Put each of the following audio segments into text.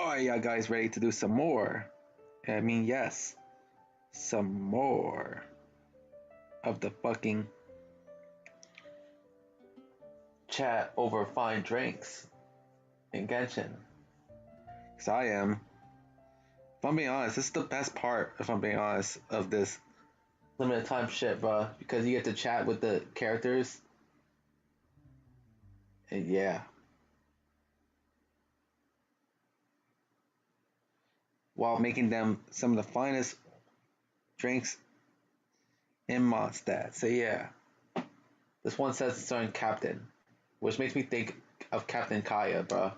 Are you guys ready to do some more? I mean, yes, some more of the fucking chat over fine drinks in Genshin. Because I am. If I'm being honest, this is the best part, if I'm being honest, of this limited time shit, bro. Because you get to chat with the characters. And yeah. While making them some of the finest drinks in Mondstadt. So yeah. This one says it's starring Captain, which makes me think of Captain Kaya, bro.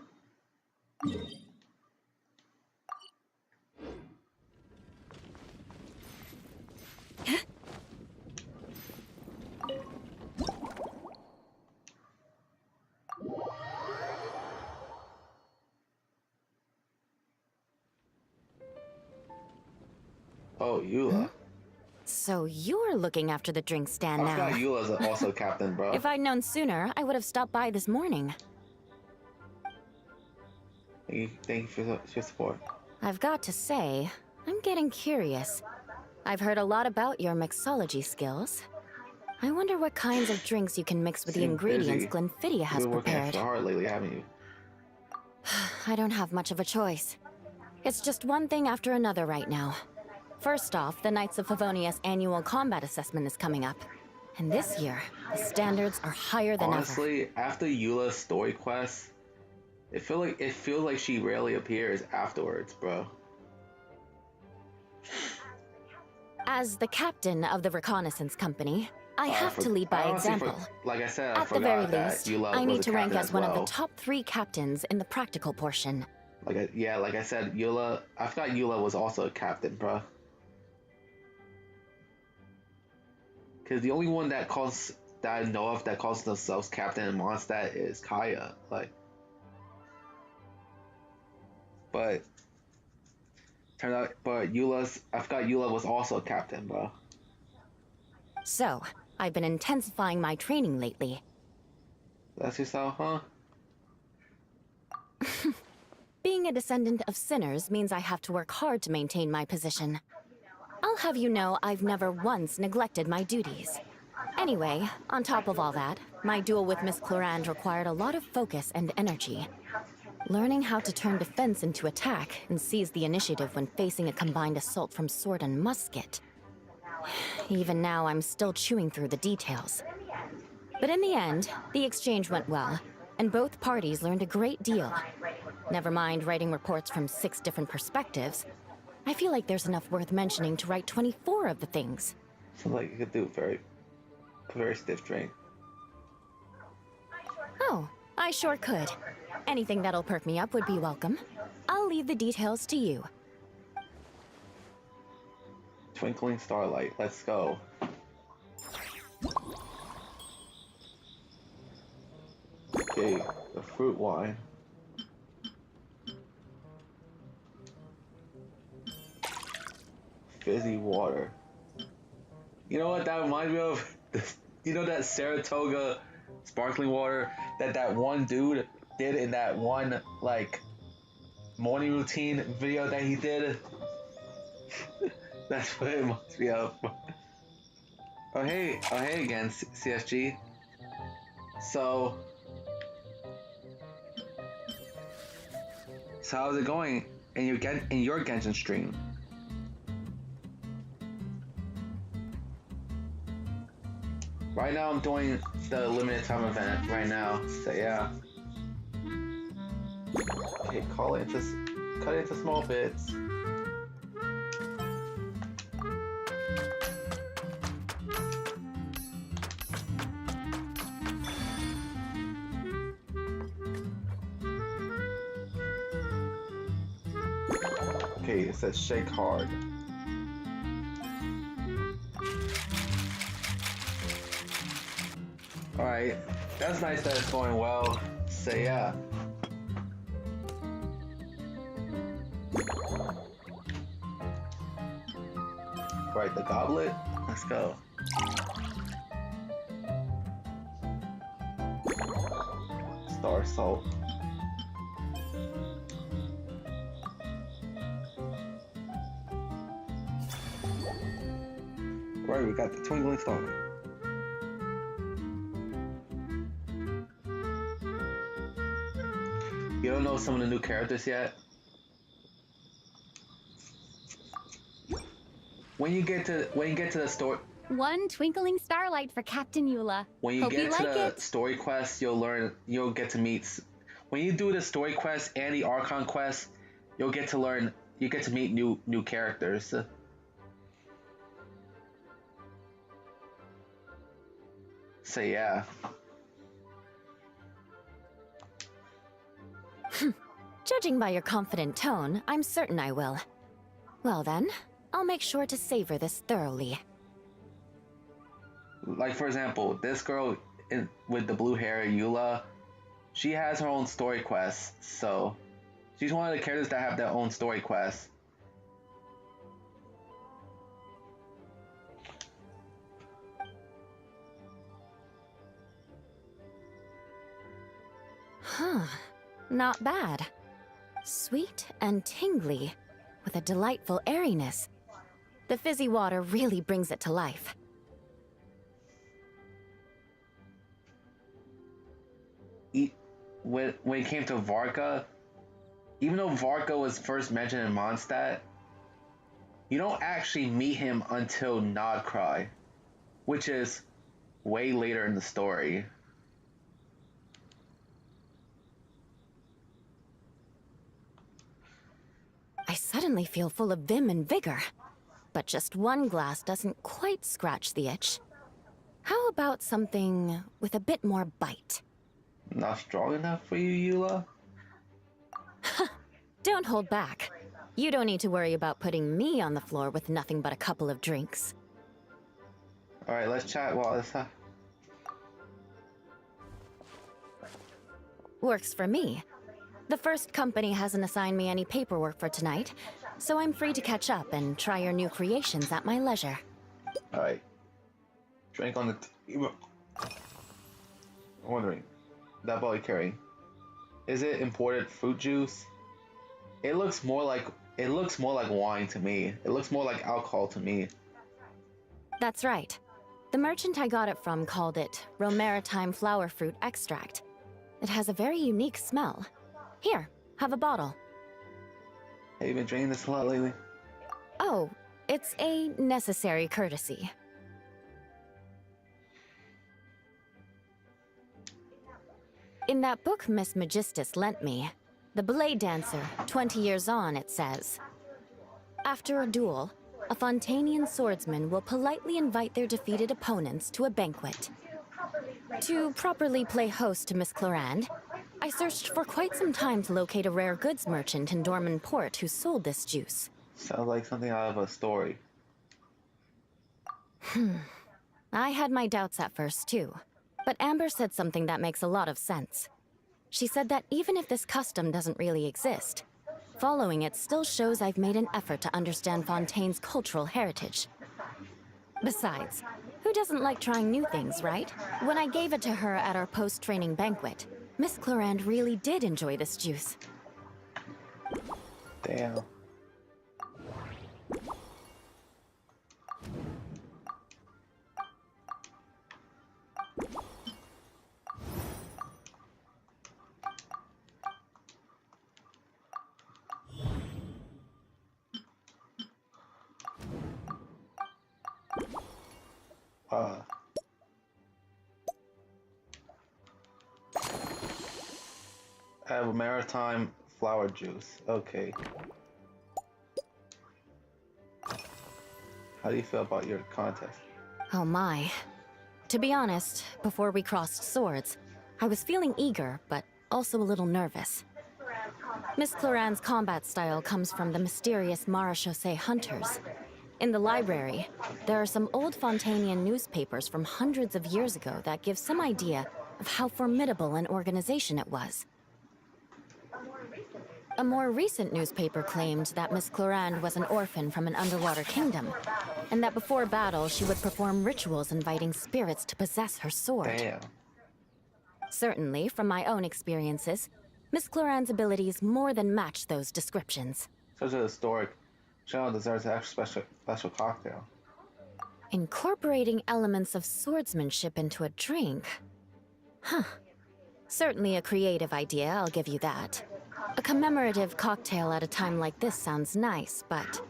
Oh, Eula. So you're looking after the drink stand I now. forgot Eula's also captain, bro. If I'd known sooner, I would have stopped by this morning. Thank you for your support. I've got to say, I'm getting curious. I've heard a lot about your mixology skills. I wonder what kinds of drinks you can mix with the ingredients Glenfiddich has You've been working prepared. extra hard lately, haven't you? I don't have much of a choice. It's just one thing after another right now. First off, the Knights of Favonius annual combat assessment is coming up. And this year, the standards are higher than Honestly, after Eula's story quest, it feels like she rarely appears afterwards, bro. As the captain of the reconnaissance company, I have to lead by example. Like I said, At the very least, I need to rank as one of the top 3 captains in the practical portion. Like I said, Eula. I forgot Eula was also a captain, bro. Because the only one that I know of that calls themselves captain in Mondstadt is Kaya. Like, but turned out, I forgot Eula was also a captain, bro. So, I've been intensifying my training lately. That's yourself, huh? Being a descendant of sinners means I have to work hard to maintain my position. I'll have you know I've never once neglected my duties. Anyway, on top of all that, my duel with Miss Clorand required a lot of focus and energy. Learning how to turn defense into attack and seize the initiative when facing a combined assault from sword and musket. Even now, I'm still chewing through the details. But in the end, the exchange went well, and both parties learned a great deal. Never mind writing reports from 6 different perspectives. I feel like there's enough worth mentioning to write 24 of the things. Sounds like you could do a very stiff drink. Oh, I sure could. Anything that'll perk me up would be welcome. I'll leave the details to you. Twinkling starlight, let's go. Okay, the fruit wine. Fizzy water. You know what that reminds me of? You know that Saratoga sparkling water that one dude did in that one like morning routine video that he did? That's what it reminds me of. Oh hey again, CSG. So how's it going in your Genshin stream? Right now I'm doing the limited time event right now, so yeah. Okay, cut it into small bits. Okay, it says shake hard. Alright, that's nice that it's going well. So yeah. Right, the goblet. Let's go. Star salt. Right, we got the twinkling star. You don't know some of the new characters yet? When you get to the story, one twinkling starlight for Captain Eula. when you Hope get you to like the it. story quest, you'll get to meet. When you do the story quest and the Archon quest, you get to meet new characters. So yeah. Judging by your confident tone, I'm certain I will. Well then, I'll make sure to savor this thoroughly. Like for example, this girl with the blue hair, Eula, she has her own story quest. So she's one of the characters that have their own story quest. Huh. Not bad. Sweet and tingly, with a delightful airiness. The fizzy water really brings it to life. When it came to Varka, even though Varka was first mentioned in Mondstadt, you don't actually meet him until Nodcry, which is way later in the story. I suddenly feel full of vim and vigor. But just one glass doesn't quite scratch the itch. How about something with a bit more bite? Not strong enough for you, Eula? Don't hold back. You don't need to worry about putting me on the floor with nothing but a couple of drinks. Alright, let's chat while this Works for me. The first company hasn't assigned me any paperwork for tonight, so I'm free to catch up and try your new creations at my leisure. Alright. Drink on the table. I'm wondering, that ball you're carrying, is it imported fruit juice? It looks more like wine to me. It looks more like alcohol to me. That's right. The merchant I got it from called it Romaritime flower fruit extract. It has a very unique smell. Here, have a bottle. Have you been drinking this a lot lately? Oh, it's a necessary courtesy. In that book Miss Magistus lent me, The Blade Dancer, 20 years on, it says, after a duel, a Fontanian swordsman will politely invite their defeated opponents to a banquet. To properly play host to Miss Clorand, I searched for quite some time to locate a rare goods merchant in Dorman Port who sold this juice. Sounds like something out of a story. I had my doubts at first, too. But Amber said something that makes a lot of sense. She said that even if this custom doesn't really exist, following it still shows I've made an effort to understand Fontaine's cultural heritage. Besides, who doesn't like trying new things, right? When I gave it to her at our post-training banquet, Miss Clorand really did enjoy this juice. Damn. I have a maritime flower juice. Okay. How do you feel about your contest? Oh my. To be honest, before we crossed swords, I was feeling eager, but also a little nervous. Miss Clorand's combat style comes from the mysterious Marechaussee hunters. In the library, there are some old Fontanian newspapers from hundreds of years ago that give some idea of how formidable an organization it was. A more recent newspaper claimed that Miss Clorand was an orphan from an underwater kingdom, and that before battle she would perform rituals inviting spirits to possess her sword. Damn. Certainly, from my own experiences, Miss Clorand's abilities more than match those descriptions. Such a historic channel deserves an extra special cocktail. Incorporating elements of swordsmanship into a drink. Huh. Certainly a creative idea, I'll give you that. A commemorative cocktail at a time like this sounds nice, but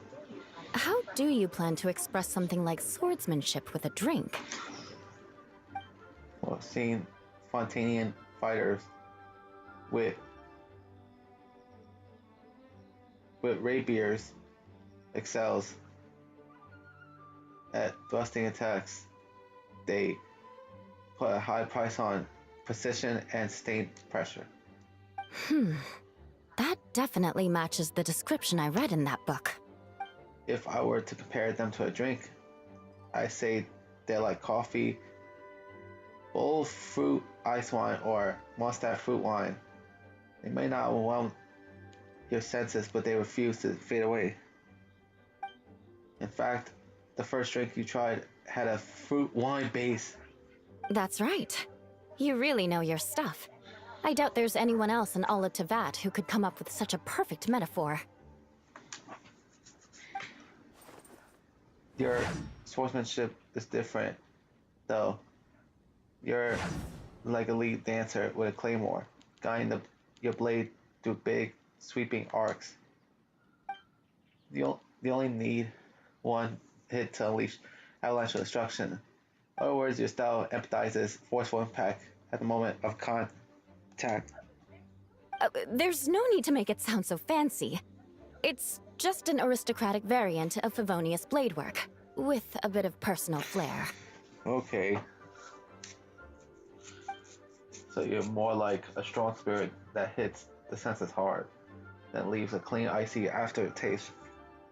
how do you plan to express something like swordsmanship with a drink? Well, seeing Fontanian fighters with rapiers excels at thrusting attacks. They put a high price on precision and sustained pressure. That definitely matches the description I read in that book. If I were to compare them to a drink, I say they're like coffee, bowl fruit ice wine, or Mondstadt fruit wine. They may not overwhelm your senses, but they refuse to fade away. In fact, the first drink you tried had a fruit wine base. That's right. You really know your stuff. I doubt there's anyone else in all of Tevat who could come up with such a perfect metaphor. Your sportsmanship is different, though. You're like a lead dancer with a claymore, guiding your blade through big, sweeping arcs. You only need one hit to unleash avalanche of destruction. In other words, your style empathizes forceful impact at the moment of contact. There's no need to make it sound so fancy. It's just an aristocratic variant of Favonius blade work, with a bit of personal flair. Okay. So you're more like a strong spirit that hits the senses hard, then leaves a clean, icy aftertaste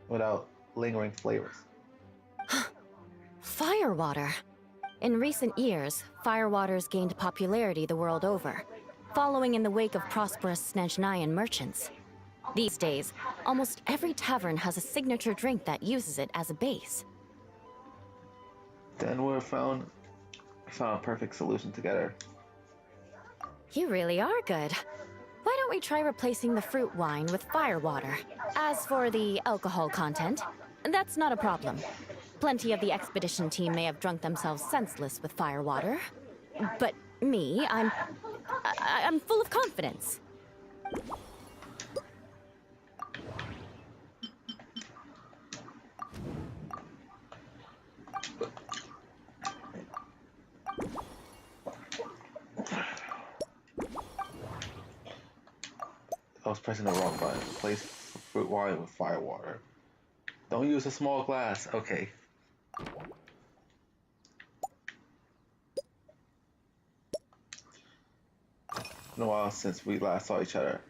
without lingering flavors. Firewater. In recent years, firewaters gained popularity the world over, following in the wake of prosperous Snezhnayan merchants. These days, almost every tavern has a signature drink that uses it as a base. Then we found a perfect solution together. You really are good. Why don't we try replacing the fruit wine with firewater? As for the alcohol content, that's not a problem. Plenty of the expedition team may have drunk themselves senseless with firewater. But me, I'm full of confidence. I was pressing the wrong button. Replace fruit wine with firewater. Don't use a small glass. Okay. It's been a while since we last saw each other.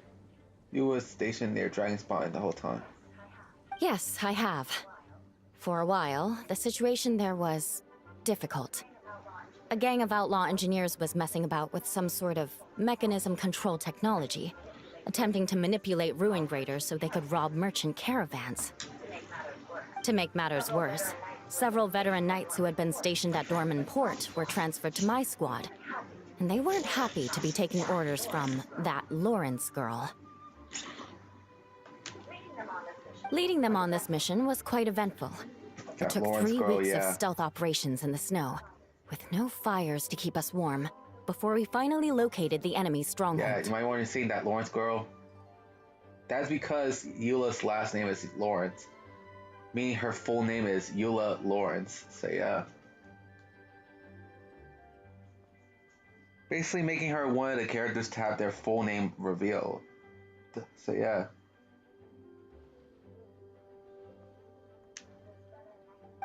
You were stationed near Dragonspine the whole time. Yes, I have. For a while, the situation there was difficult. A gang of outlaw engineers was messing about with some sort of mechanism control technology, attempting to manipulate ruin graders so they could rob merchant caravans. To make matters worse, several veteran knights who had been stationed at Dorman Port were transferred to my squad, and they weren't happy to be taking orders from that Lawrence girl. Leading them on this mission was quite eventful. It took 3 weeks of stealth operations in the snow, with no fires to keep us warm, before we finally located the enemy's stronghold. Yeah, you might want to see that Lawrence girl. That's because Eula's last name is Lawrence, meaning her full name is Eula Lawrence. So yeah. Basically making her one of the characters to have their full name revealed. So yeah.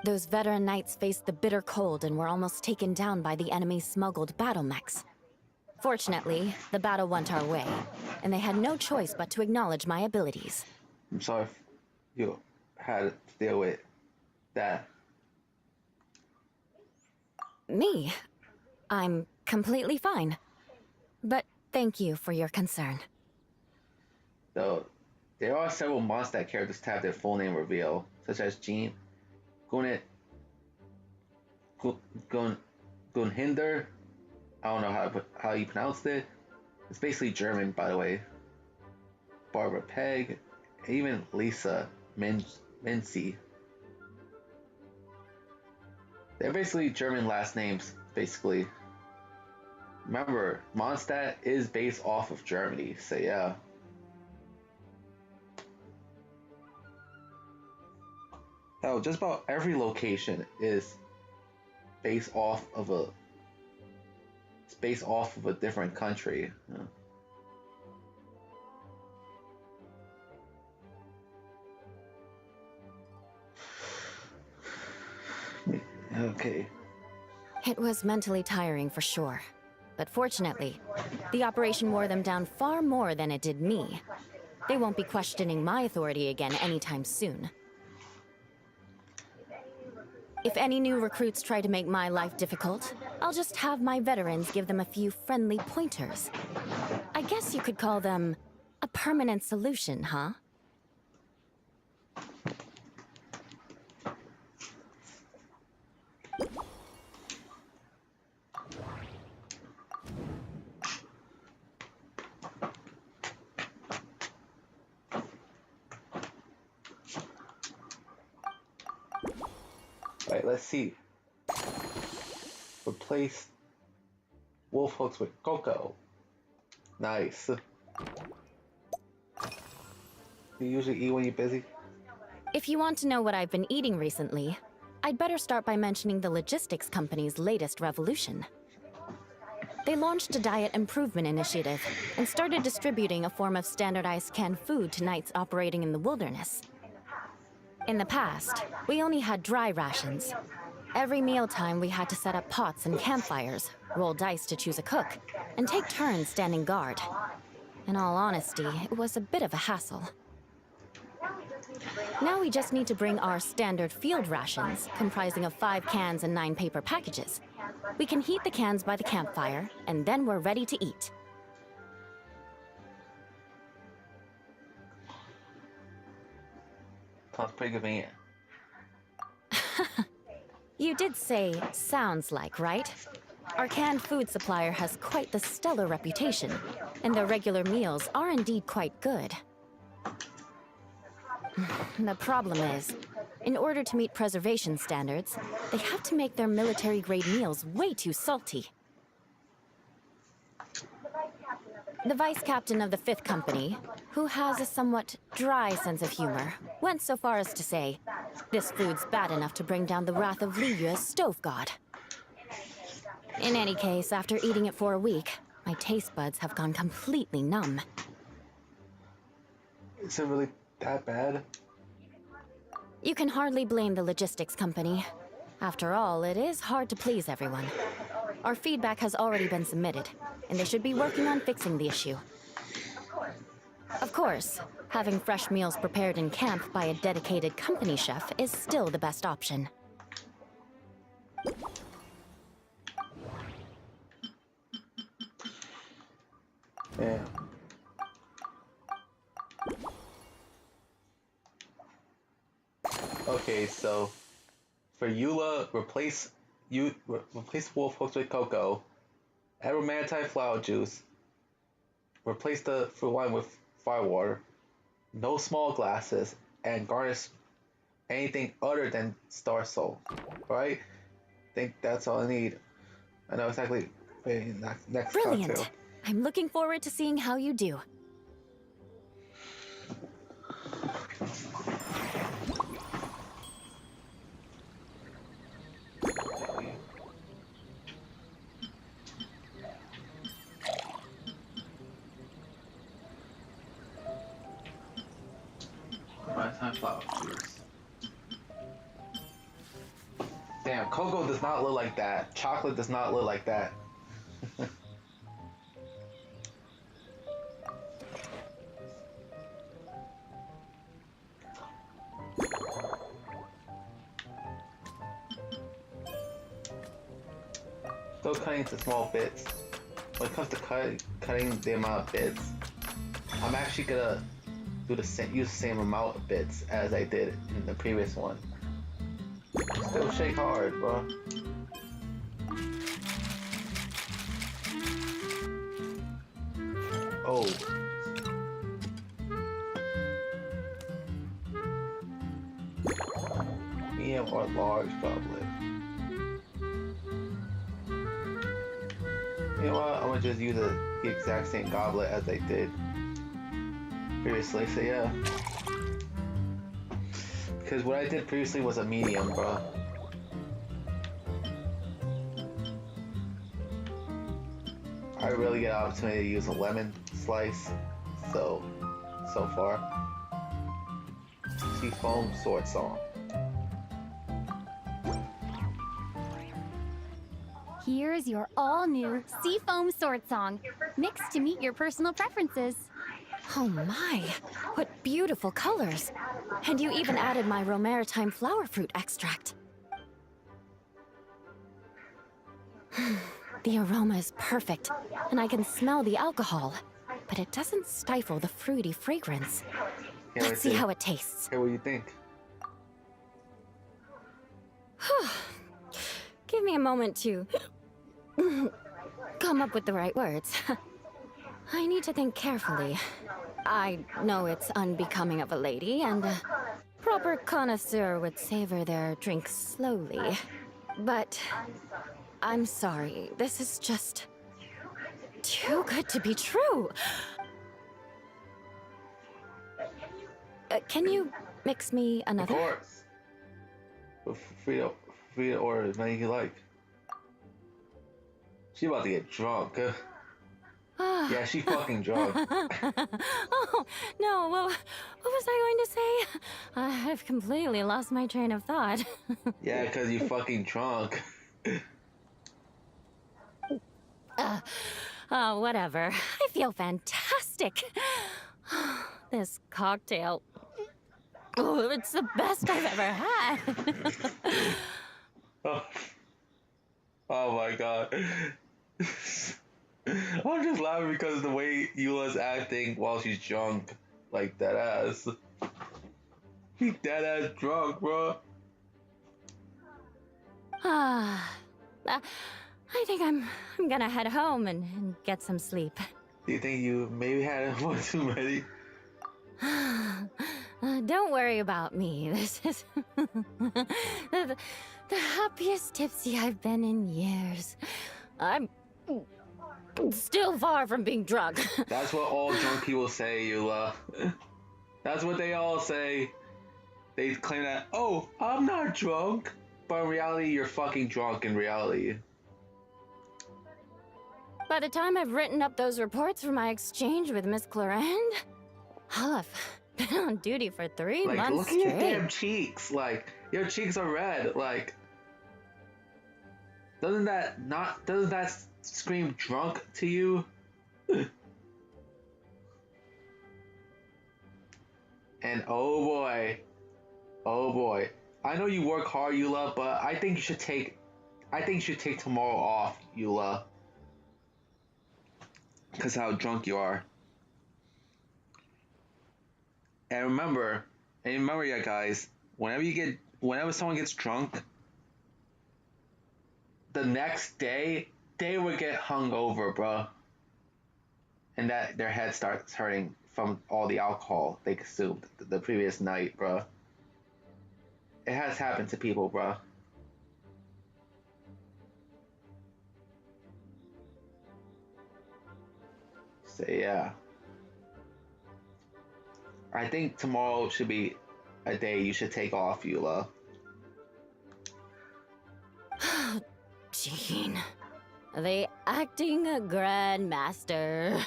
Those veteran knights faced the bitter cold and were almost taken down by the enemy's smuggled battle mechs. Fortunately, the battle went our way, and they had no choice but to acknowledge my abilities. I'm sorry if you had to deal with that. Me? I'm completely fine. But thank you for your concern. Though, there are several Mondstadt characters to have their full name revealed, such as Jean, Gunhinder. I don't know how you pronounced it. It's basically German, by the way. Barbara Peg, and even Lisa Mincy. They're basically German last names, basically. Remember, Mondstadt is based off of Germany, so yeah. Hell, just about every location is based off of a different country. Okay. It was mentally tiring for sure. But fortunately, the operation wore them down far more than it did me. They won't be questioning my authority again anytime soon. If any new recruits try to make my life difficult, I'll just have my veterans give them a few friendly pointers. I guess you could call them a permanent solution, huh? Right, let's see. Replace wolf hooks with cocoa. Nice. You usually eat when you're busy? If you want to know what I've been eating recently, I'd better start by mentioning the logistics company's latest revolution. They launched a diet improvement initiative and started distributing a form of standardized canned food to knights operating in the wilderness. In the past, we only had dry rations. Every mealtime we had to set up pots and campfires, roll dice to choose a cook, and take turns standing guard. In all honesty, it was a bit of a hassle. Now we just need to bring our standard field rations, comprising of 5 cans and 9 paper packages. We can heat the cans by the campfire, and then we're ready to eat. Sounds pretty convenient. You did say, sounds like, right? Our canned food supplier has quite the stellar reputation, and their regular meals are indeed quite good. The problem is, in order to meet preservation standards, they have to make their military-grade meals way too salty. The vice captain of the 5th Company, who has a somewhat dry sense of humor, went so far as to say, "This food's bad enough to bring down the wrath of Li Yue's stove god." In any case, after eating it for a week, my taste buds have gone completely numb. Is it really that bad? You can hardly blame the logistics company. After all, it is hard to please everyone. Our feedback has already been submitted, and they should be working on fixing the issue. Of course, having fresh meals prepared in camp by a dedicated company chef is still the best option. Yeah. Okay, so for Eula, replace wolf hooks with cocoa, add romantite flower juice, replace the fruit wine with firewater, no small glasses, and garnish anything other than star soul. Alright? I think that's all I need. I know exactly. Next Brilliant! cocktail. I'm looking forward to seeing how you do. Flower juice. Damn, cocoa does not look like that. Chocolate does not look like that. Still cutting into small bits. When it comes to cutting the amount of bits, I'm actually gonna use the same amount of bits as I did in the previous one. Still shake hard, bro. Oh. Medium or large goblet. You know what? I'm gonna just use the exact same goblet as I did previously. So yeah. Because what I did previously was a medium, bro. I really get an opportunity to use a lemon slice. So far. Seafoam Sword Song. Here's your all-new Seafoam Sword Song, mixed to meet your personal preferences. Oh my, what beautiful colors. And you even added my romaritime flower fruit extract. The aroma is perfect, and I can smell the alcohol, but it doesn't stifle the fruity fragrance. Let's see how it tastes. Hey, what do you think? Give me a moment to come up with the right words. I need to think carefully. I know it's unbecoming of a lady, and a proper connoisseur would savor their drink slowly. But I'm sorry, this is just too good to be true. Can you mix me another? Of course. Free to order as many as you like. She about to get drunk. Yeah, she fucking drunk. Oh, no, what was I going to say? I've completely lost my train of thought. Yeah, because you fucking drunk. Oh, whatever. I feel fantastic. This cocktail. Oh, it's the best I've ever had. Oh my god. I'm just laughing because of the way Eula's acting while she's drunk. Like, dead ass. He dead ass drunk, bro. I think I'm gonna head home and get some sleep. Do you think you maybe had one too many? Don't worry about me. This is the happiest tipsy I've been in years. I'm still far from being drunk. That's what all drunk people say, Eula. That's what they all say. They claim that, oh, I'm not drunk. But in reality, you're fucking drunk in reality. By the time I've written up those reports for my exchange with Miss Clarend, I'll have been on duty for 3 months look straight. at your damn cheeks. Like, your cheeks are red. Like, doesn't that scream drunk to you? And oh boy, I know you work hard, Eula, but I think you should take tomorrow off, Eula, because how drunk you are. And remember, yeah, guys, whenever someone gets drunk, the next day they would get hungover, bro, and that their head starts hurting from all the alcohol they consumed the previous night, bro. It has happened to people, bro. So yeah, I think tomorrow should be a day you should take off, Eula. Jean, the acting grandmaster.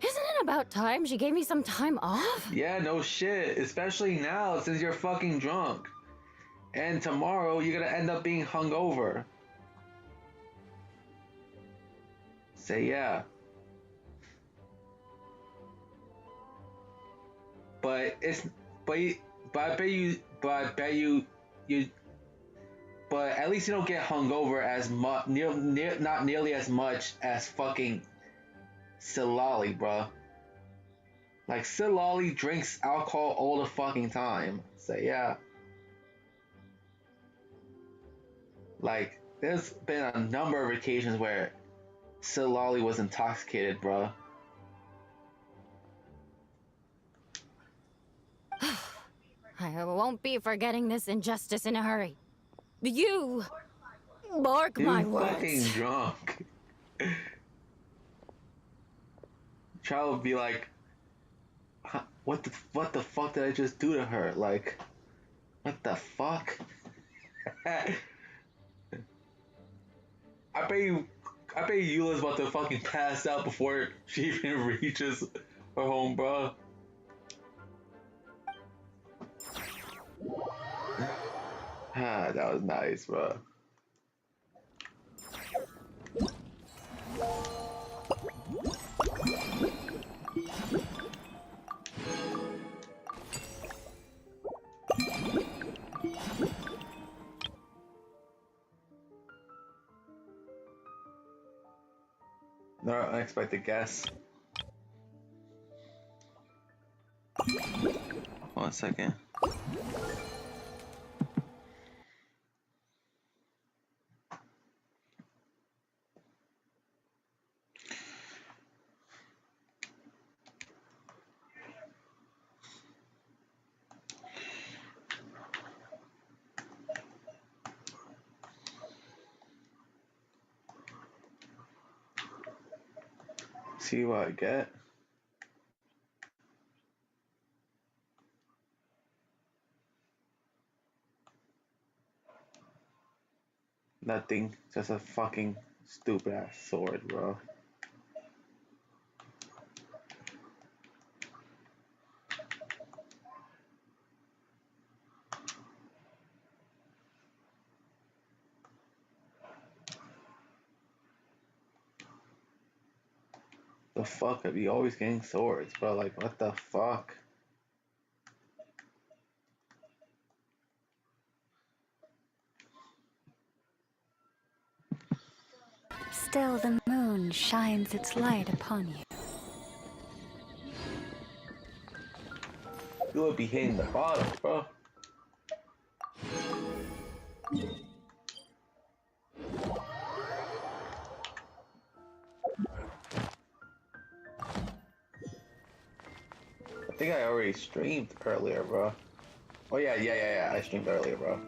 Isn't it about time she gave me some time off? Yeah, no shit. Especially now, since you're fucking drunk. And tomorrow, you're gonna end up being hungover. So yeah. But I bet you, but at least you don't get hungover as much, not nearly as much as fucking Silali, bro. Like, Silali drinks alcohol all the fucking time. So yeah. Like, there's been a number of occasions where Silali was intoxicated, bro. I won't be forgetting this injustice in a hurry. You mark my words. Fucking drunk. Child would be like, "Huh, what the fuck did I just do to her? Like, what the fuck?" I I bet Eula's about to fucking pass out before she even reaches her home, bro. Ah, that was nice, bro. Another unexpected guest. Hold on a second. See what I get. Nothing. Just a fucking stupid ass sword, bro. The fuck? I be always getting swords, bro. Like, what the fuck? Still the moon shines its light upon you. You would be hitting the bottom, bro. I think I already streamed earlier, bro. Oh yeah. I streamed earlier, bro.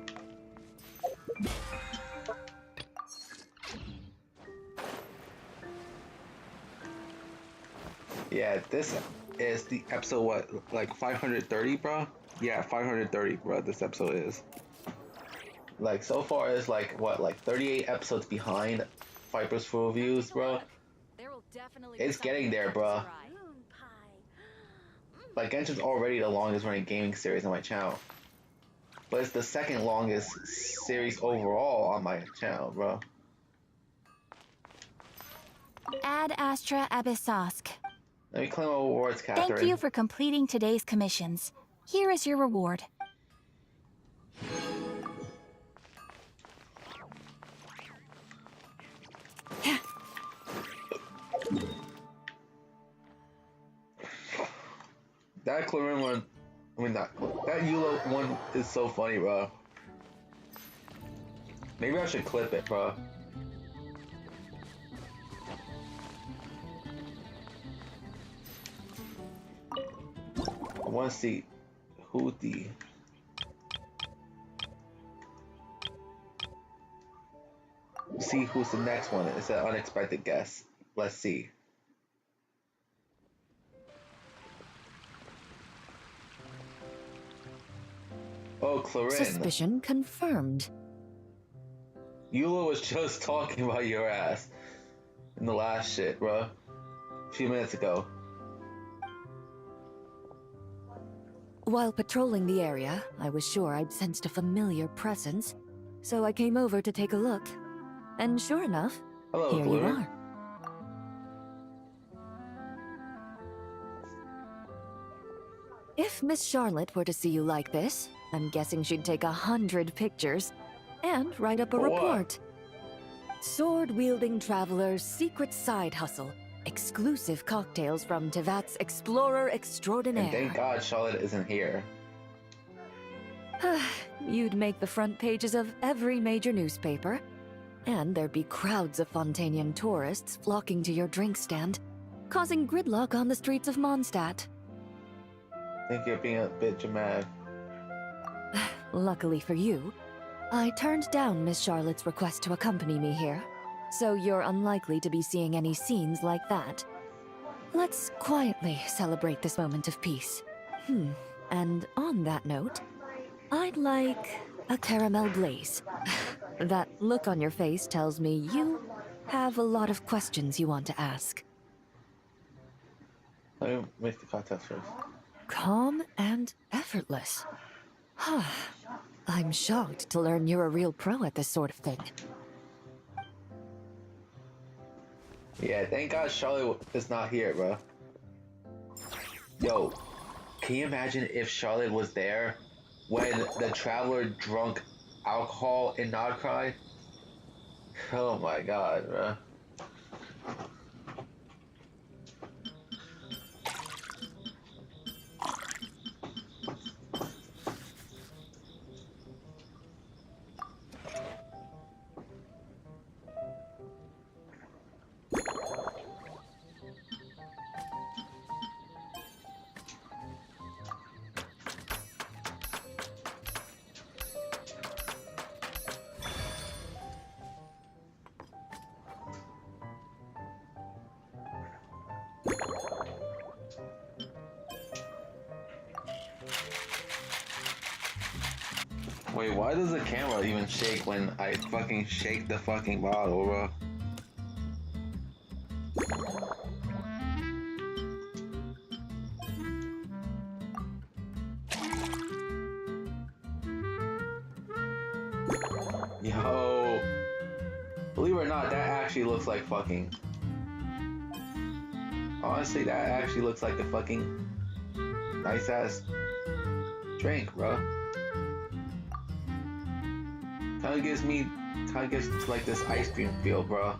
Yeah, this is the episode, what, like 530, bro? Yeah, 530, bro, this episode is. Like, so far it's like, what, like 38 episodes behind Viper's Full Reviews, bro? It's getting there, bro. Like, Genshin's already the longest running gaming series on my channel. But it's the second longest series overall on my channel, bro. Ad Astra Abyssosk. Let me claim my rewards, Catherine. Thank you for completing today's commissions. Here is your reward. That Clarin one, I mean, that Eula one is so funny, bro. Maybe I should clip it, bro. I want to see who the... See who's the next one. It's an unexpected guest. Let's see. Oh, Clarin. Suspicion confirmed. Eula was just talking about your ass in the last shit, bro. A few minutes ago. While patrolling the area, I was sure I'd sensed a familiar presence, so I came over to take a look. And sure enough, Hello, here Clarin. you are. If Miss Charlotte were to see you like this, I'm guessing she'd take 100 pictures and write up a For what? report. Sword-wielding traveler's secret side hustle. Exclusive cocktails from Tevat's Explorer Extraordinaire. And thank God Charlotte isn't here. You'd make the front pages of every major newspaper. And there'd be crowds of Fontanian tourists flocking to your drink stand, causing gridlock on the streets of Mondstadt. I think you're being a bit dramatic. Luckily for you, I turned down Miss Charlotte's request to accompany me here, so you're unlikely to be seeing any scenes like that. Let's quietly celebrate this moment of peace. And on that note, I'd like a caramel glaze. That look on your face tells me you have a lot of questions you want to ask. Let me make the contest first. Calm and effortless. I'm shocked to learn you're a real pro at this sort of thing. Yeah, thank God Charlotte is not here, bro. Yo, can you imagine if Charlotte was there when the traveler drunk alcohol in Nodcry? Oh my God, bro. Wait, why does the camera even shake when I fucking shake the fucking bottle, bro? Yo, believe it or not, that actually looks like fucking. Honestly, that actually looks like a fucking nice ass drink, bro. Kinda gives like this ice cream feel, bro.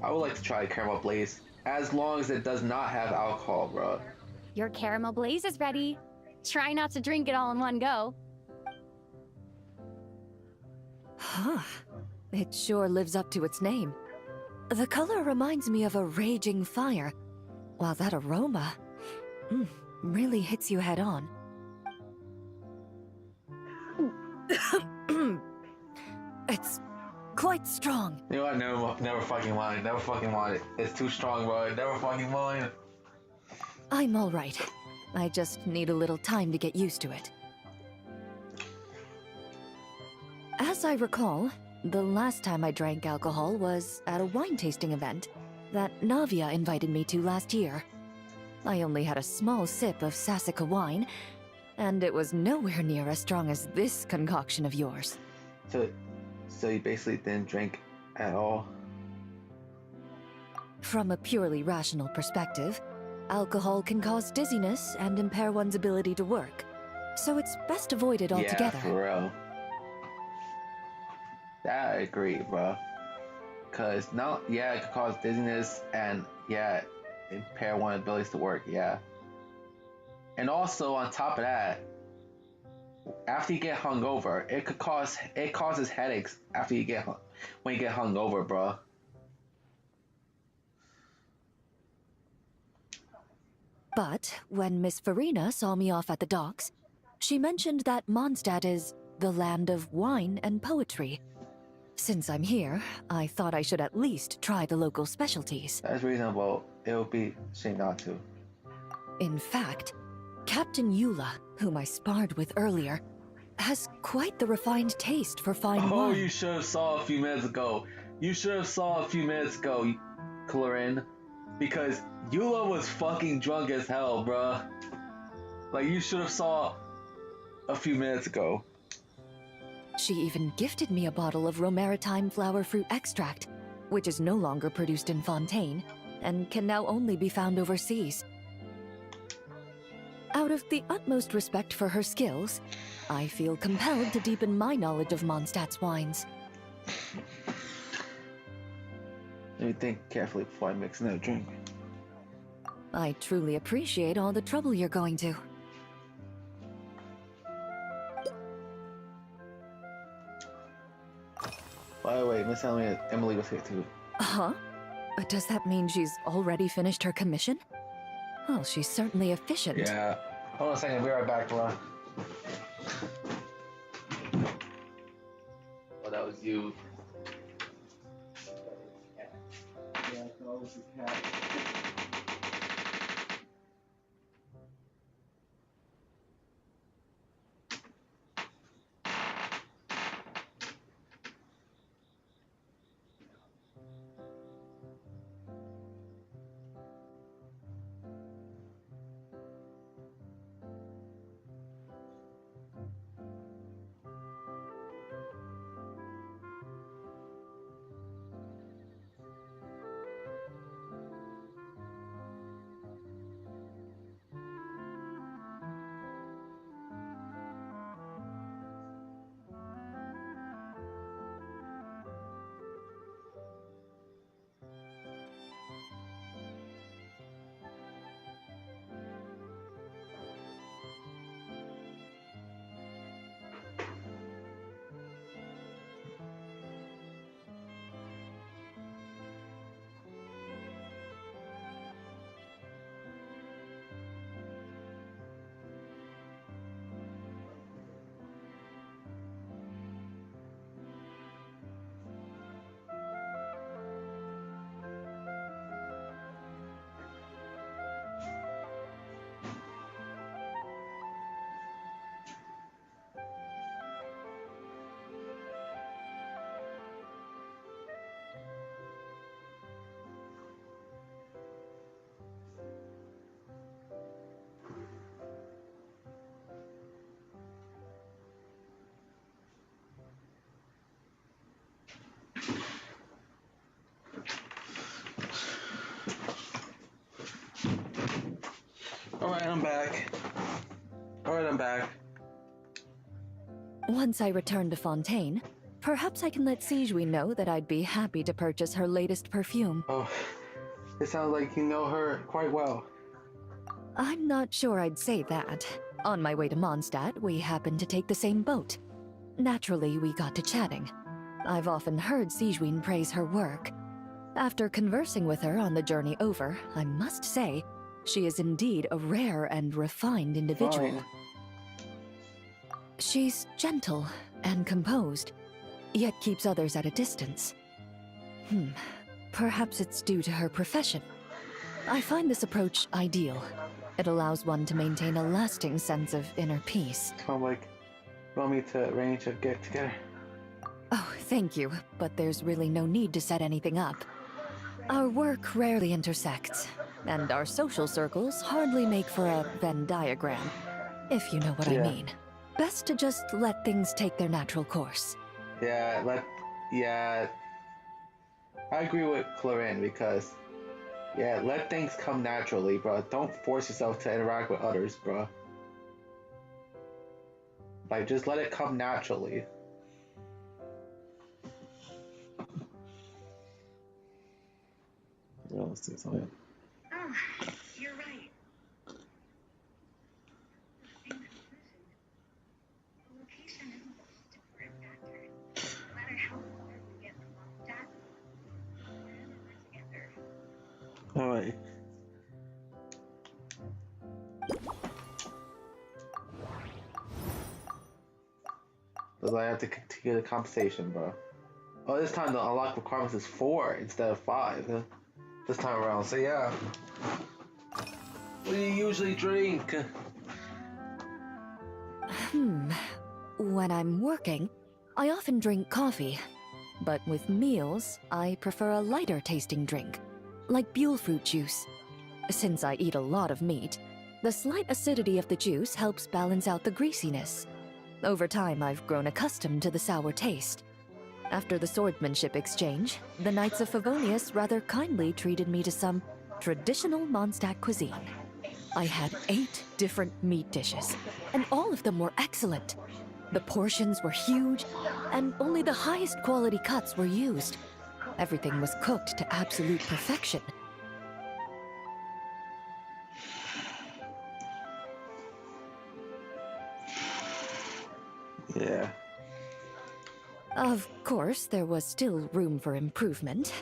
I would like to try caramel blaze, as long as it does not have alcohol, bro. Your caramel blaze is ready. Try not to drink it all in one go. It sure lives up to its name. The color reminds me of a raging fire, while that aroma really hits you head on. It's quite strong. You know what? Never fucking mind. Never fucking mind it. It's too strong, bro. Never fucking mind. I'm all right. I just need a little time to get used to it. As I recall, the last time I drank alcohol was at a wine tasting event that Navia invited me to last year. I only had a small sip of Sassica wine, and it was nowhere near as strong as this concoction of yours. So you basically didn't drink at all? From a purely rational perspective, alcohol can cause dizziness and impair one's ability to work, so it's best avoided altogether. Yeah, for real. That I agree, bro. Cause now, yeah, it could cause dizziness and yeah, impair one's abilities to work. Yeah. And also on top of that, after you get hungover, it causes headaches after when you get hungover, bro. But when Miss Farina saw me off at the docks, she mentioned that Mondstadt is the land of wine and poetry. Since I'm here, I thought I should at least try the local specialties. That's reasonable. It would be a shame not to. In fact, Captain Eula, whom I sparred with earlier, has quite the refined taste for fine wine. Oh, you should have saw a few minutes ago. Clarin. Because Eula was fucking drunk as hell, bruh. Like, you should have saw a few minutes ago. She even gifted me a bottle of Romaritime flower fruit extract, which is no longer produced in Fontaine, and can now only be found overseas. Out of the utmost respect for her skills, I feel compelled to deepen my knowledge of Mondstadt's wines. Let me think carefully before I mix another drink. I truly appreciate all the trouble you're going to. By the way, Miss Emily was here too. Huh? Does that mean she's already finished her commission? Well, she's certainly efficient. Yeah. Hold on a second, I'll be right back, bro. Oh, that was you. Alright, I'm back. Alright, I'm back. Once I return to Fontaine, perhaps I can let Sigewin know that I'd be happy to purchase her latest perfume. Oh, it sounds like you know her quite well. I'm not sure I'd say that. On my way to Mondstadt, we happened to take the same boat. Naturally, we got to chatting. I've often heard Sigewin praise her work. After conversing with her on the journey over, I must say, she is indeed a rare and refined individual. Fine. She's gentle and composed, yet keeps others at a distance. Perhaps it's due to her profession. I find this approach ideal. It allows one to maintain a lasting sense of inner peace. Kind of like, you want me to arrange a get together? Oh, thank you, but there's really no need to set anything up. Our work rarely intersects, and our social circles hardly make for a Venn diagram, if you know what I mean. Best to just let things take their natural course. Yeah, I agree with Clarin because, let things come naturally, bro. Don't force yourself to interact with others, bro. Like, just let it come naturally. Well, let's see something. Oh, you're right. The location isn't the most important factor. No matter how far we get from Mondstadt, we're together. Alright. Does I have to continue the conversation, bro? Oh, this time the unlock requirements is 4 instead of 5. This time around, so yeah. What do you usually drink? When I'm working, I often drink coffee. But with meals, I prefer a lighter tasting drink, like Buell fruit juice. Since I eat a lot of meat, the slight acidity of the juice helps balance out the greasiness. Over time, I've grown accustomed to the sour taste. After the swordsmanship exchange, the Knights of Favonius rather kindly treated me to some traditional Mondstadt cuisine. I had 8 different meat dishes, and all of them were excellent. The portions were huge, and only the highest quality cuts were used. Everything was cooked to absolute perfection. Yeah. Of course, there was still room for improvement.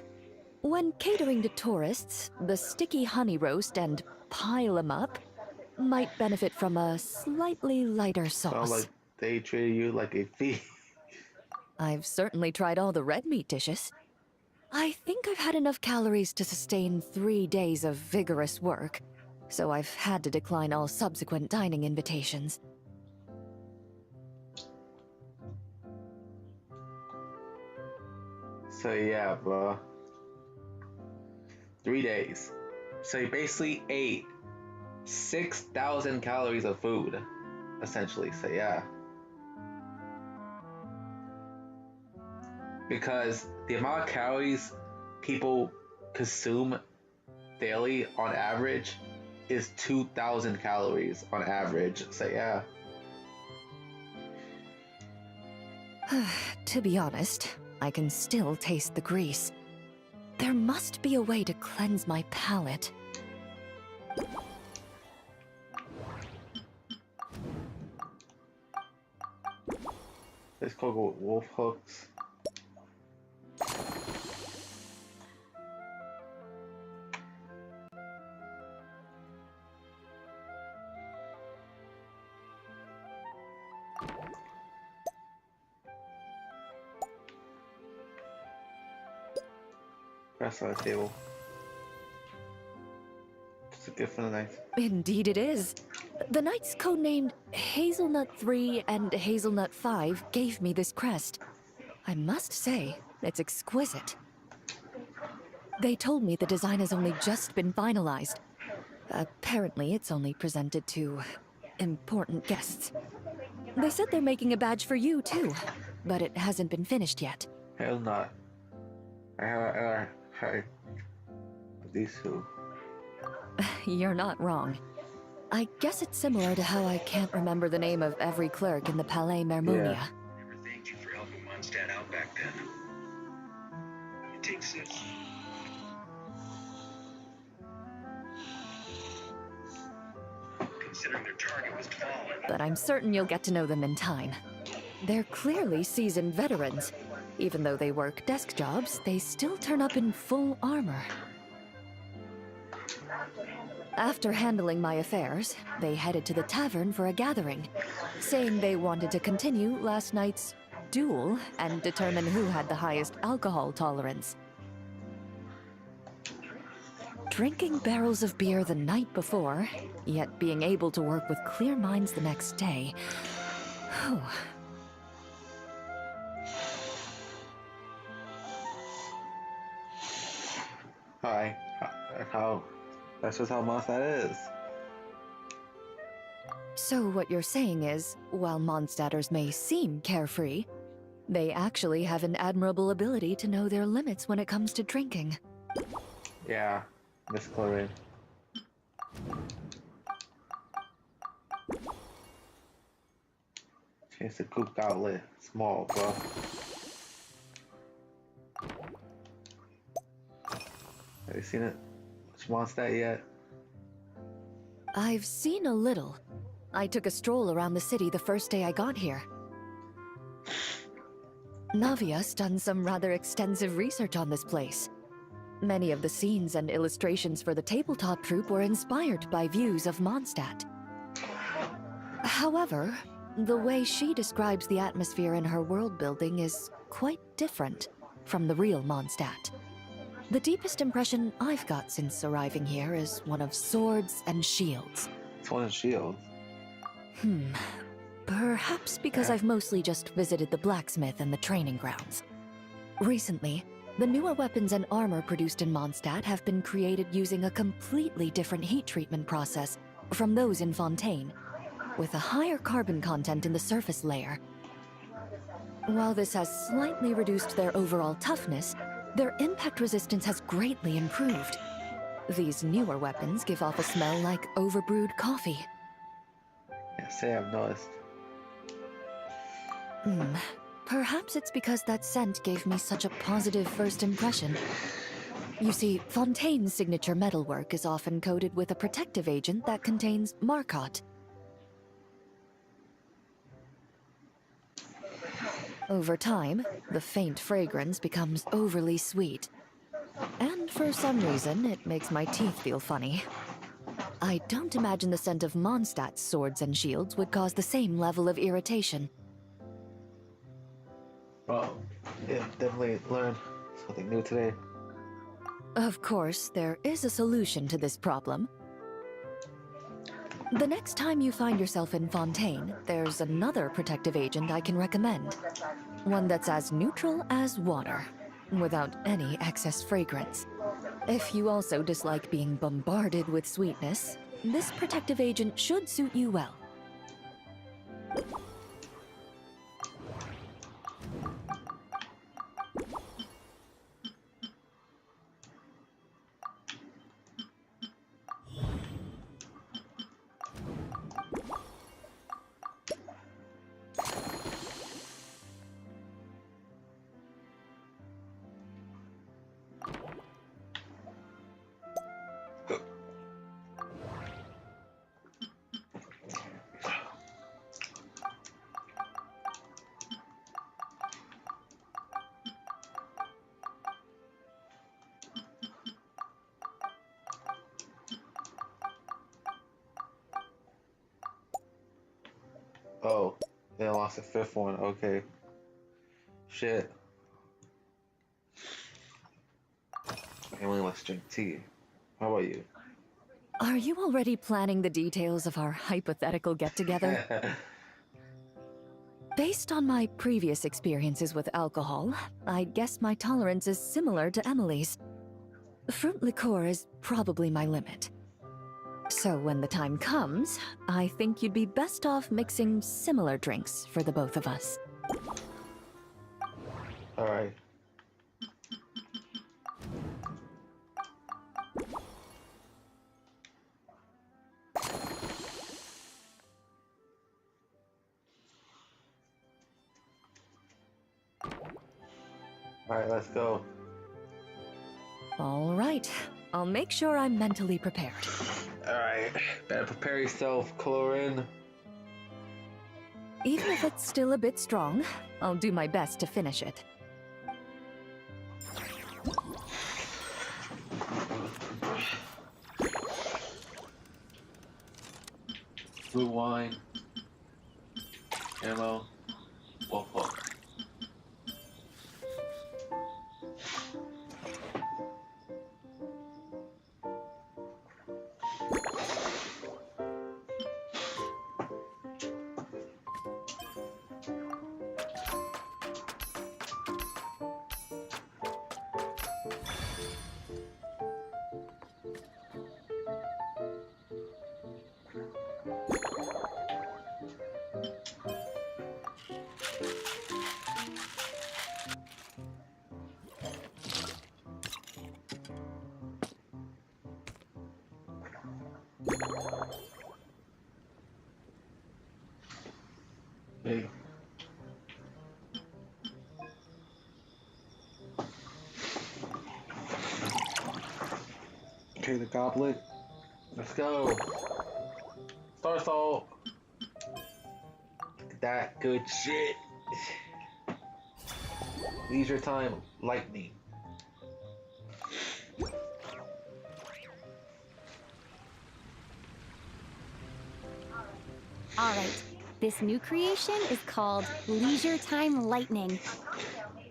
When catering to tourists, the sticky honey roast and pile 'em up might benefit from a slightly lighter sauce. Sounds like they treated you like a thief. I've certainly tried all the red meat dishes. I think I've had enough calories to sustain 3 days of vigorous work, so I've had to decline all subsequent dining invitations. So yeah, bro. 3 days. So you basically ate 6,000 calories of food, essentially. So yeah. Because the amount of calories people consume daily on average is 2,000 calories on average. So yeah. To be honest, I can still taste the grease. There must be a way to cleanse my palate. Let's called wolf hooks. Rest on the table. It's a gift for the night. Indeed it is. The knights codenamed Hazelnut 3 and Hazelnut 5 gave me this crest. I must say, it's exquisite. They told me the design has only just been finalized. Apparently, it's only presented to important guests. They said they're making a badge for you, too, but it hasn't been finished yet. Hell not. I these two. You're not wrong. I guess it's similar to how I can't remember the name of every clerk in the Palais Mermonia. Yeah. Never thanked you for helping Mondstadt out back then. It takes it. Considering their target was tall. But I'm certain you'll get to know them in time. They're clearly seasoned veterans. Even though they work desk jobs, they still turn up in full armor. After handling my affairs, they headed to the tavern for a gathering, saying they wanted to continue last night's duel and determine who had the highest alcohol tolerance. Drinking barrels of beer the night before, yet being able to work with clear minds the next day. Whew. Hi. How? That's just how Mondstadt is. So what you're saying is, while Mondstadters may seem carefree, they actually have an admirable ability to know their limits when it comes to drinking. Yeah, Miss Chlorine. Change the goop goblet. Small, bro. Have you seen it? Mondstadt yet? I've seen a little. I took a stroll around the city the first day I got here. Navia's done some rather extensive research on this place. Many of the scenes and illustrations for the tabletop troupe were inspired by views of Mondstadt. However, the way she describes the atmosphere in her world building is quite different from the real Mondstadt. The deepest impression I've got since arriving here is one of swords and shields. Sword and shield. Perhaps because I've mostly just visited the blacksmith and the training grounds. Recently, the newer weapons and armor produced in Mondstadt have been created using a completely different heat treatment process from those in Fontaine, with a higher carbon content in the surface layer. While this has slightly reduced their overall toughness, their impact resistance has greatly improved. These newer weapons give off a smell like overbrewed coffee. Yeah, say I've noticed. Perhaps it's because that scent gave me such a positive first impression. You see, Fontaine's signature metalwork is often coated with a protective agent that contains Marcotte. Over time, the faint fragrance becomes overly sweet. And for some reason, it makes my teeth feel funny. I don't imagine the scent of Mondstadt's swords and shields would cause the same level of irritation. Well, yeah, definitely learned Something new today. Of course, there is a solution to this problem. The next time you find yourself in Fontaine, there's another protective agent I can recommend. One that's as neutral as water, without any excess fragrance. If you also dislike being bombarded with sweetness, this protective agent should suit you well. Oh, they lost the fifth one. Okay. Shit. Emily, let's drink tea. How about you? Are you already planning the details of our hypothetical get-together? Based on my previous experiences with alcohol, I guess my tolerance is similar to Emily's. Fruit liqueur is probably my limit. So when the time comes, I think you'd be best off mixing similar drinks for the both of us. Alright. Alright, let's go. All right. I'll make sure I'm mentally prepared. Alright, better prepare yourself, Chlorine. Even if it's still a bit strong, I'll do my best to finish it. Blue wine. Ammo. Wolf hook. Hey. Okay, the goblet. Let's go. Star Salt. Look at that good shit. Leisure time lightning. Alright, this new creation is called Leisure Time Lightning.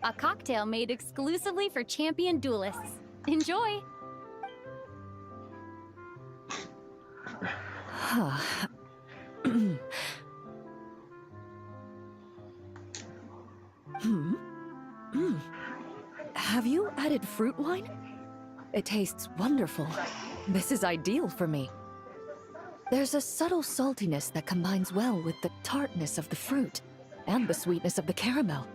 A cocktail made exclusively for champion duelists. Enjoy! Have you added fruit wine? It tastes wonderful. This is ideal for me. There's a subtle saltiness that combines well with the tartness of the fruit and the sweetness of the caramel.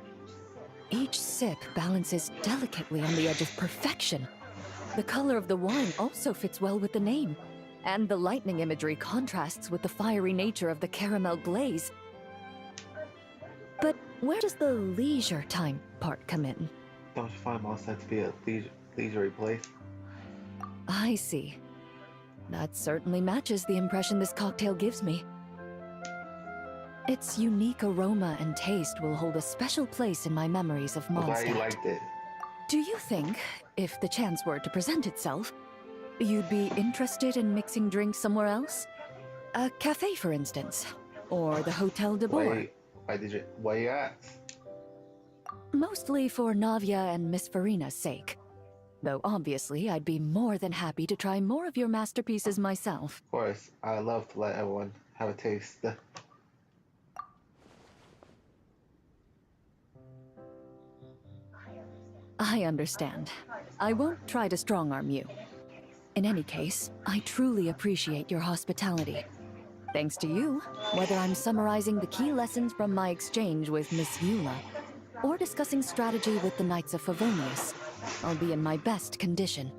Each sip balances delicately on the edge of perfection. The color of the wine also fits well with the name, and the lightning imagery contrasts with the fiery nature of the caramel glaze. But where does the leisure time part come in? Don't you find Mondstadt to be a leisurely place? I see. That certainly matches the impression this cocktail gives me. Its unique aroma and taste will hold a special place in my memories of I'm glad you Mondstadt. liked it. Do you think, if the chance were to present itself, you'd be interested in mixing drinks somewhere else? A cafe, for instance, or the Hotel de Boer? Why you ask? Mostly for Navia and Miss Farina's sake. Though obviously I'd be more than happy to try more of your masterpieces myself. Of course, I love to let everyone have a taste. I understand. I won't try to strong-arm you. In any case, I truly appreciate your hospitality. Thanks to you, whether I'm summarizing the key lessons from my exchange with Miss Eula, or discussing strategy with the Knights of Favonius, I'll be in my best condition.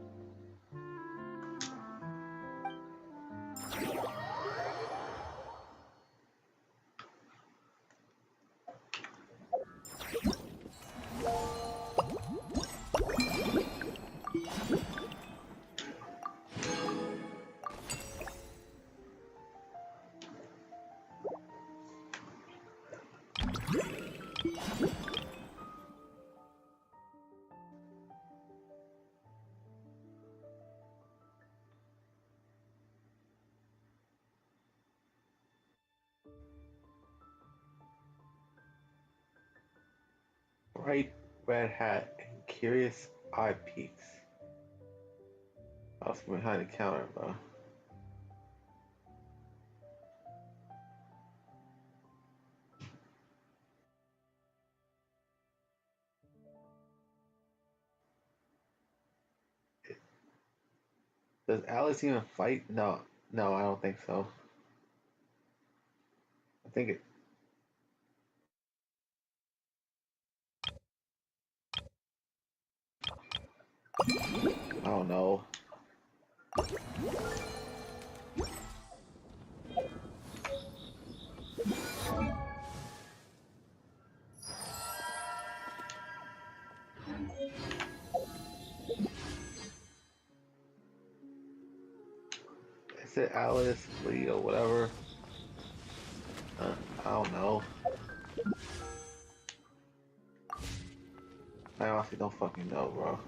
Bright red hat and curious eye peeks. I was behind the counter, bro. Does Alice even fight? No, no, I don't think so. I think it. I don't know. Is it Alice, Lee, or whatever? I don't know. I honestly don't fucking know, bro.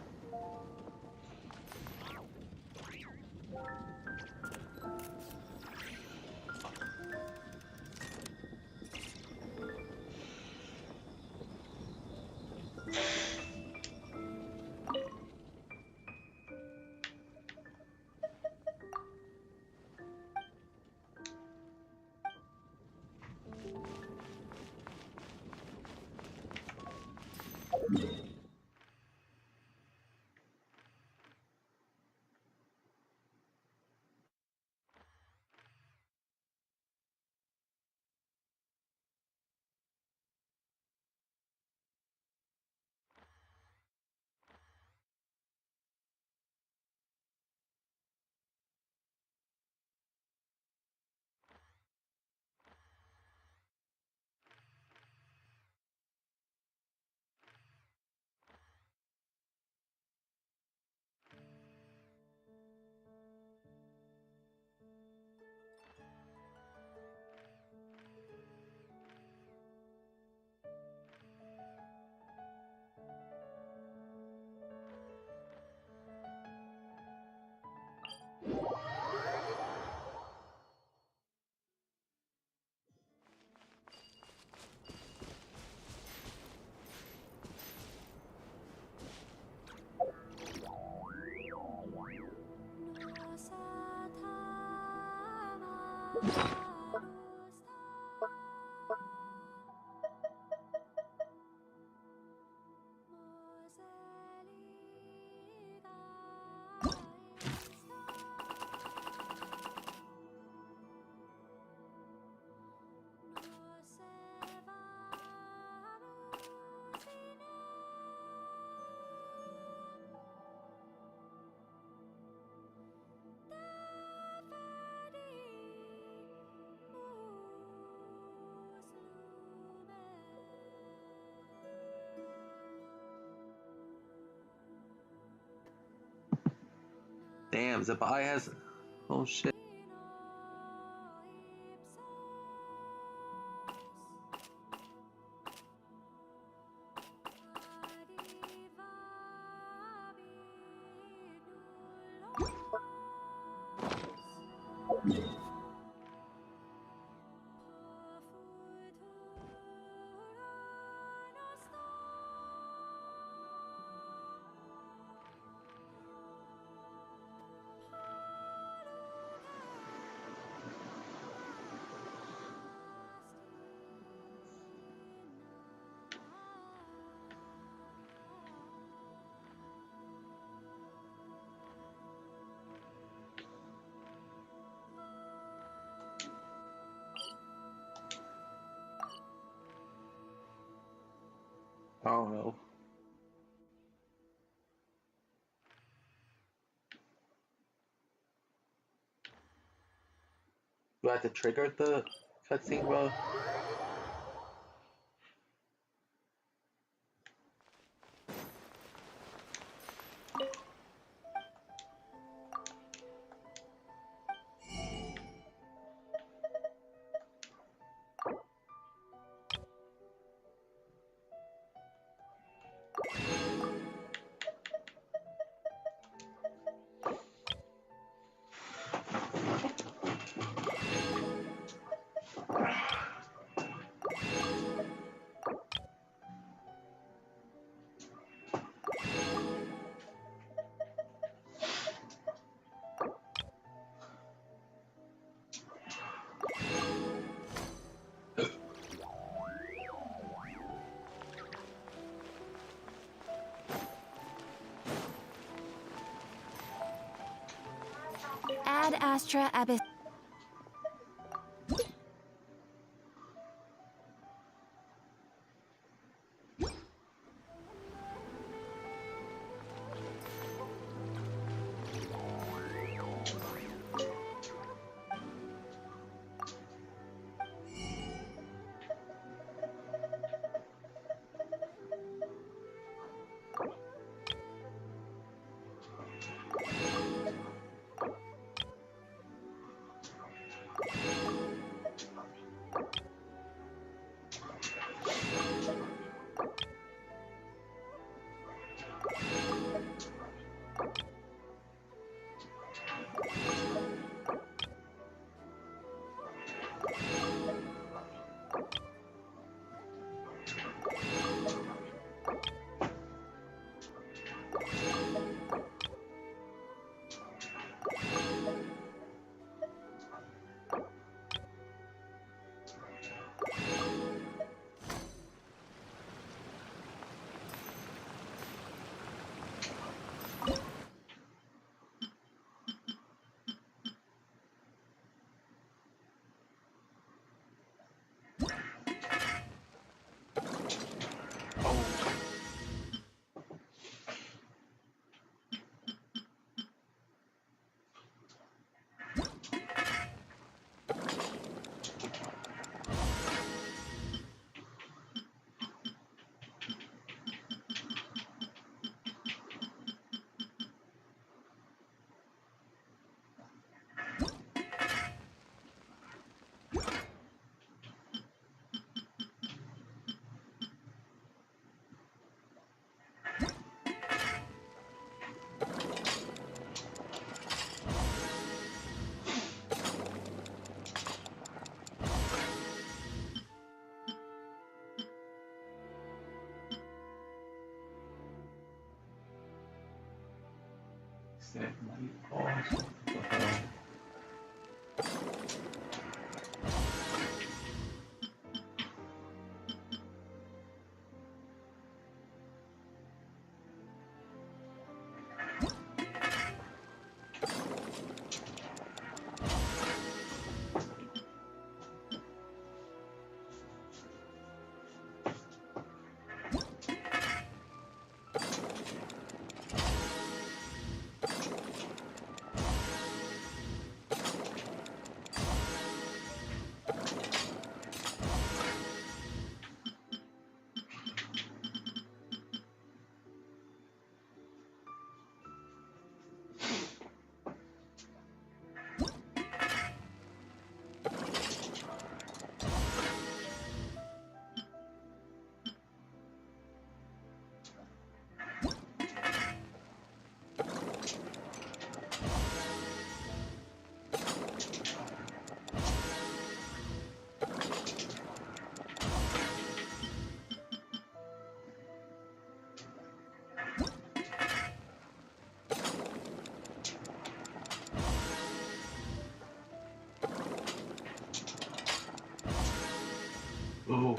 Damn, Zabai has. Oh shit. I don't know. Do I have to trigger the cutscene, bro? Ad Astra Abyss. Oh.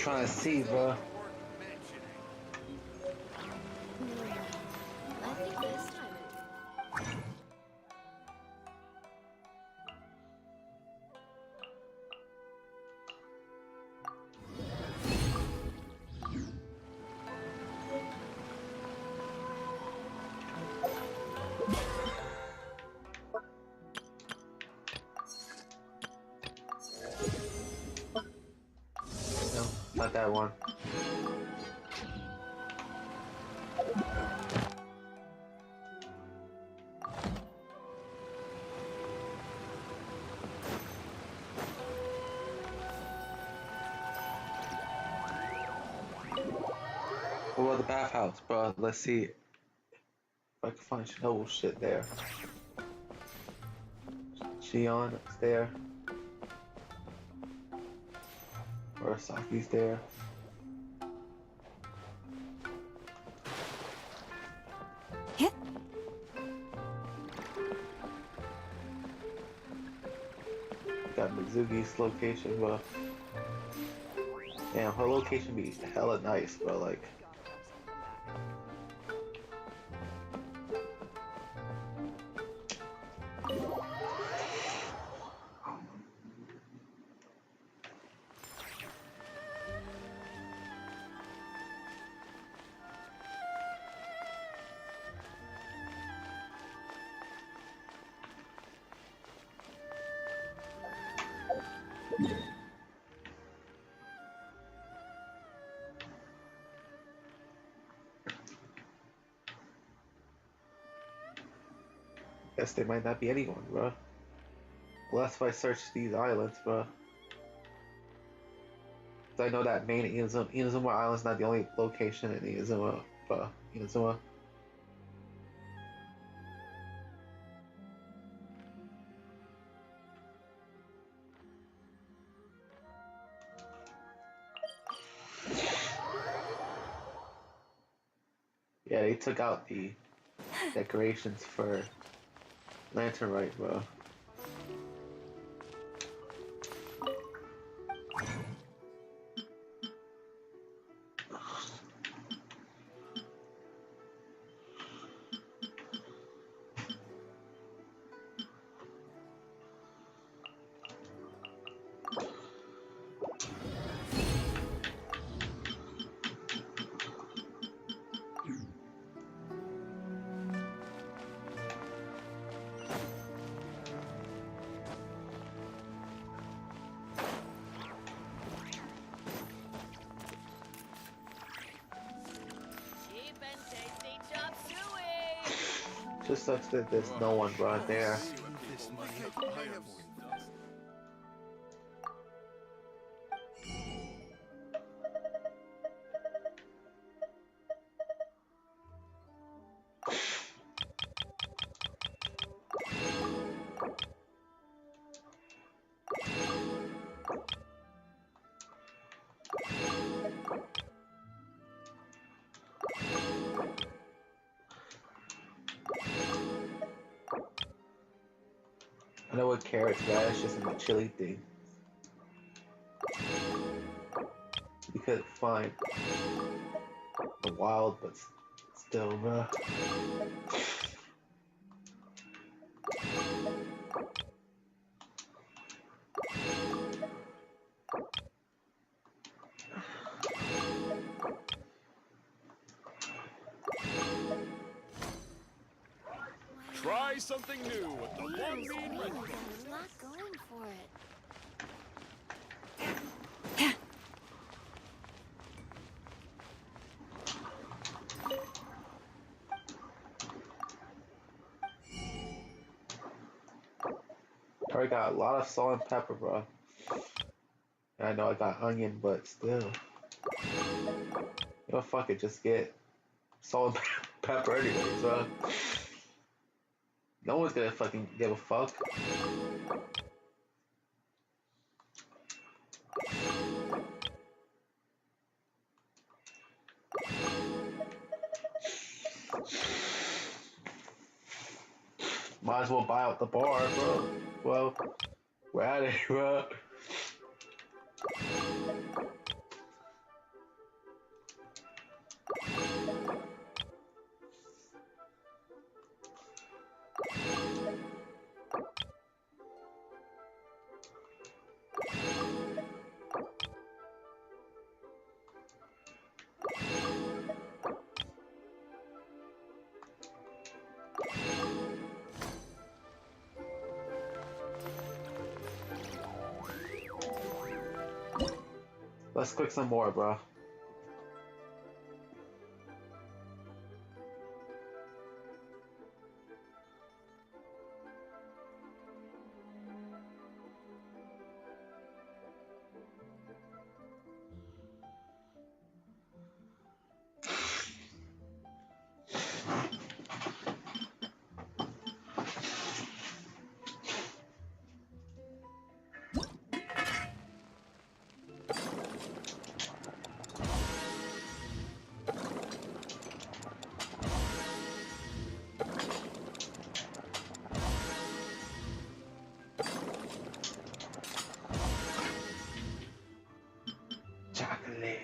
trying to see, bro. I think this time. No, not that one. What about the bathhouse, bro? Let's see if I can find Chernobyl shit there. Shion is there. Murasaki's there. Got Mizugi's location, bro. Damn, her location be hella nice, bro. Like, guess there might not be anyone, bro. Unless if I search these islands, bro. 'Cause I know that main Inazuma Island's not the only location in Inazuma, bro. Inazuma. Yeah, they took out the decorations for Lantern Rite, bro. Just sucks that there's no one, bro, there. I know what carrots radishes in the chili thing. You could find the wild, but still, bro. Try something new with the one bean red. A lot going for it. I already got a lot of salt and pepper, bro. And I know I got onion, but still. You know, fuck it, just get salt and pepper anyways, bro. No one's gonna fucking give a fuck. Might as well buy out the bar, bro. Well, we're at it, bro. Let's click some more, bro. Chocolate.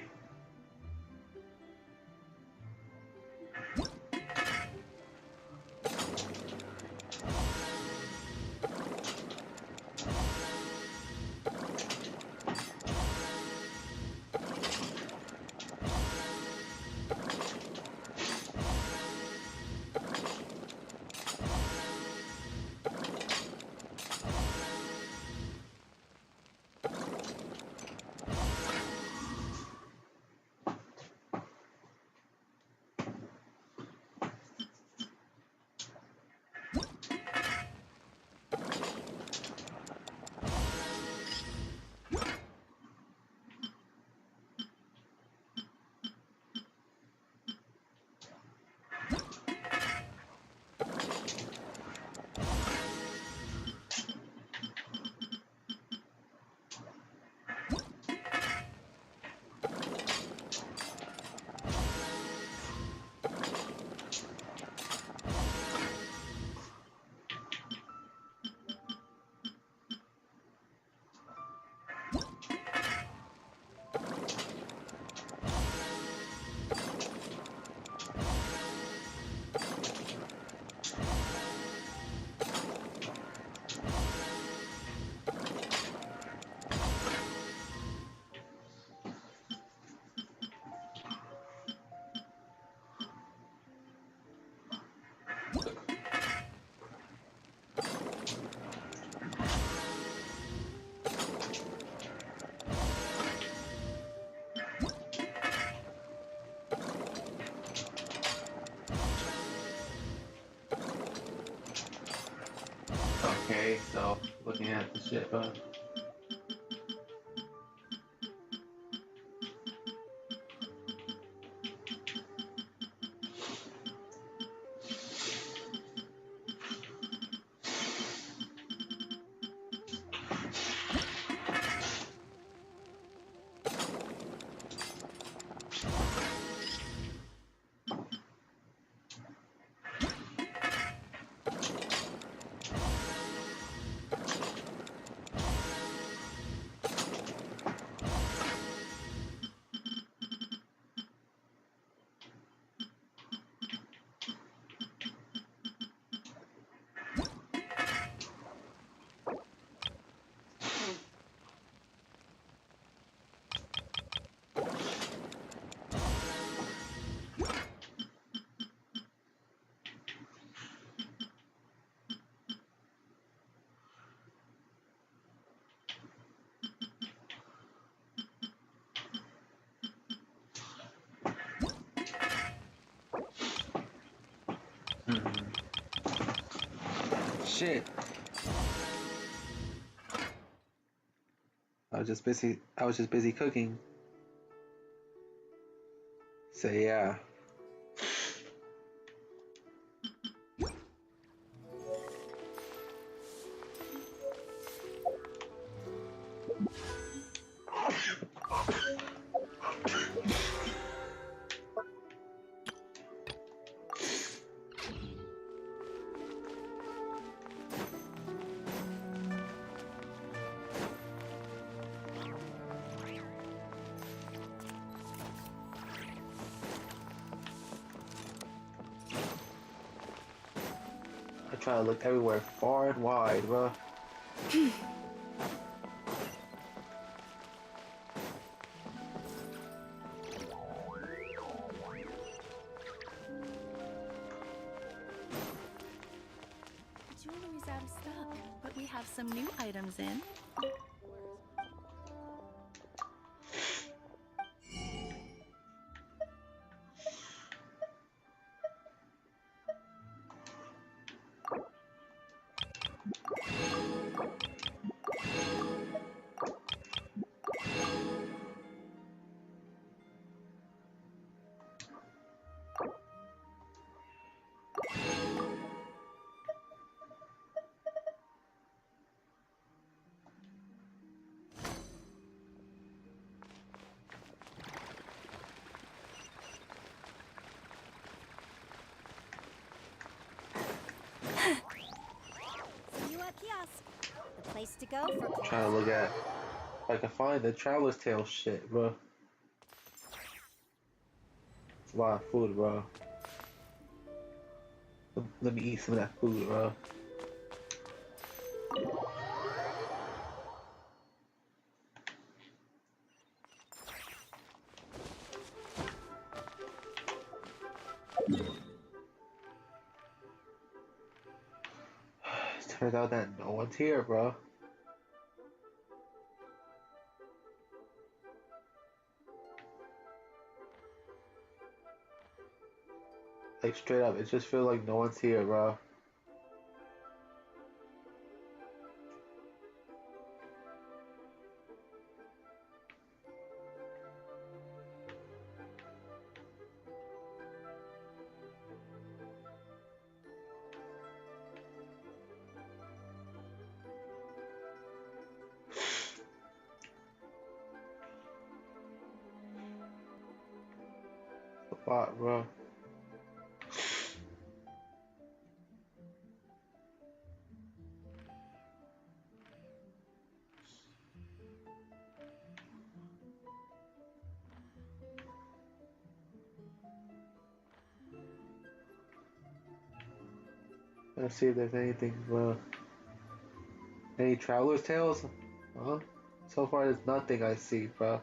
Okay, so looking at the shit, bro. Shit. I was just busy cooking. So yeah. I try to look everywhere far and wide, bro. Jewelry's out of stock, but we have some new items in. kiosk. The place to go for Trying to look at if I can find the Traveler's Tale shit, bro. It's a lot of food, bro. Let me eat some of that food, bro. It turns out that no one's here, bro. Like straight up, it just feels like no one's here, bro. A lot, bro. Let's see if there's anything, any Traveler's Tales? Huh? So far, there's nothing I see, bro.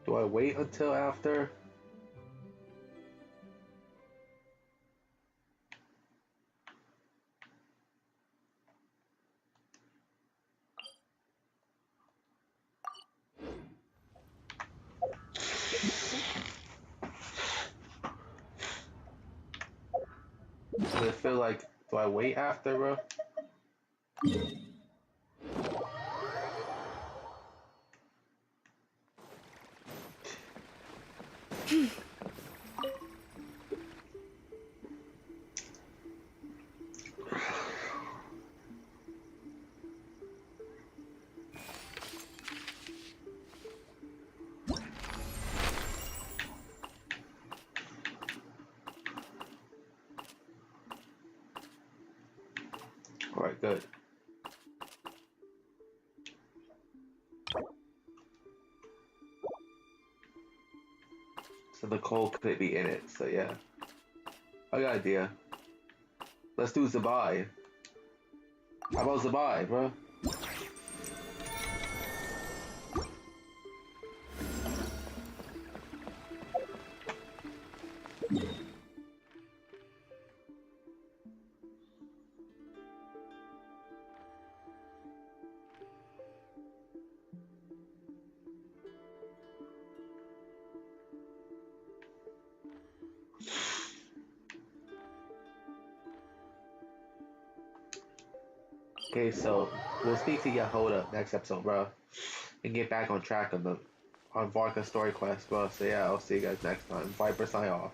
Do I wait until after? Does it feel like, do I wait after, bro? Alright, good. So the coal could be in it, so yeah. I got an idea. Let's do Zabai. How about Zabai, bro? Okay, so we'll speak to Yahoda next episode, bro, and get back on track on Varka's story quest, bro. So yeah, I'll see you guys next time. Viper sign off.